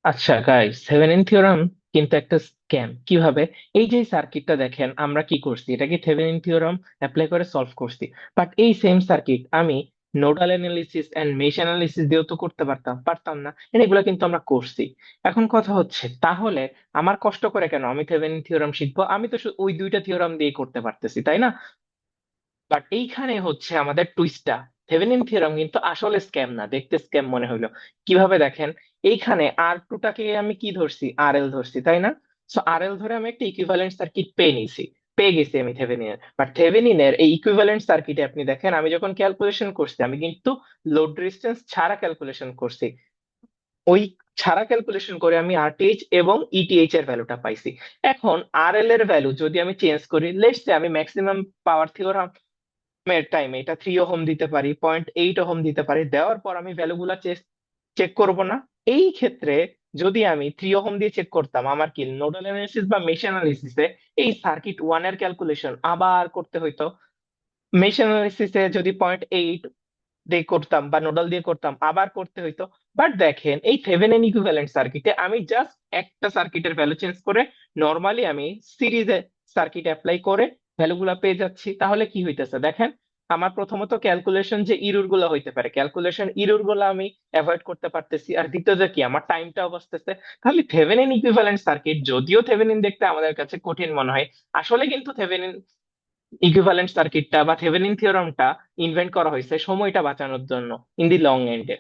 আচ্ছা guys, Thevenin theorem কিন্তু একটা স্ক্যাম। কিভাবে? এই যে সার্কিটটা দেখেন, আমরা কি করছি, এটাকে থেভেনিন থিওরাম অ্যাপ্লাই করে সলভ করছি। বাট এই সেম সার্কিট আমি nodal analysis and mesh analysis দিয়েও তো করতে পারতাম পারতাম না? এগুলো কিন্তু আমরা করছি। এখন কথা হচ্ছে, তাহলে আমার কষ্ট করে কেন আমি থেভেনিন থিওরাম শিখবো? আমি তো ওই দুইটা থিওরাম দিয়ে করতে পারতেছি, তাই না? বাট এইখানে হচ্ছে আমাদের টুইস্টটা। থেভেনিন থিওরাম কিন্তু আসলে স্ক্যাম না, দেখতে স্ক্যাম মনে হইলো। কিভাবে দেখেন, এইখানে আর 2টাকে আমি কি ধরছি, আর এল ধরছি, তাই না? সো আর এল ধরে আমি একটা ইকুইভ্যালেন্ট সার্কিট পেয়ে নিছি, পেয়ে গেছি আমি থেভেনিনের। বাট থেভেনিনের এই ইকুইভ্যালেন্ট সার্কিটে আপনি দেখেন, আমি যখন ক্যালকুলেশন করছি, আমি কিন্তু লোড রেজিস্ট্যান্স ছাড়া ক্যালকুলেশন করছি। ওই ছাড়া ক্যালকুলেশন করে আমি আরটিএইচ এবং ইটিএইচ এর ভ্যালুটা পাইছি। এখন আর এল এর ভ্যালু যদি আমি চেঞ্জ করি, লেটস সে আমি ম্যাক্সিমাম পাওয়ার থিওরাম এর টাইমে এটা 3 ওহম দিতে পারি, 0.8 ওহম দিতে পারি, দেওয়ার পর আমি ভ্যালুগুলা চেক করব না? এই ক্ষেত্রে যদি আমি 3 ওহম দিয়ে চেক করতাম, আমার কি নোডাল অ্যানালিসিস বা মেশ অ্যানালিসিসে এই সার্কিট ওয়ান এর ক্যালকুলেশন আবার করতে হইতো। মেশ অ্যানালিসিসে যদি 0.8 দিয়ে করতাম বা নোডাল দিয়ে করতাম, আবার করতে হইতো। বাট দেখেন, এই থেভেনিন ইকুইভ্যালেন্ট সার্কিটে আমি জাস্ট একটা সার্কিটের ভ্যালু চেঞ্জ করে নর্মালি আমি সিরিজে সার্কিট অ্যাপ্লাই করে ভ্যালুগুলা পেয়ে যাচ্ছি। তাহলে কি হইতেছে দেখেন, আমার প্রথমত ক্যালকুলেশন যে ইরর গুলো হইতে পারে, ক্যালকুলেশন ইরর গুলো আমি অ্যাভয়েড করতে পারতেছি। আর দ্বিতীয়ত কি, আমার টাইমটাও বাঁচতেছে। তাহলে থেভেনিন ইকুইভ্যালেন্ট সার্কিট, যদিও থেভেনিন দেখতে আমাদের কাছে কঠিন মনে হয়, আসলে কিন্তু থেভেনিন ইকুইভ্যালেন্ট সার্কিটটা বা থেভেনিন থিওরামটা ইনভেন্ট করা হয়েছে সময়টা বাঁচানোর জন্য, ইন দি লং এন্ডে।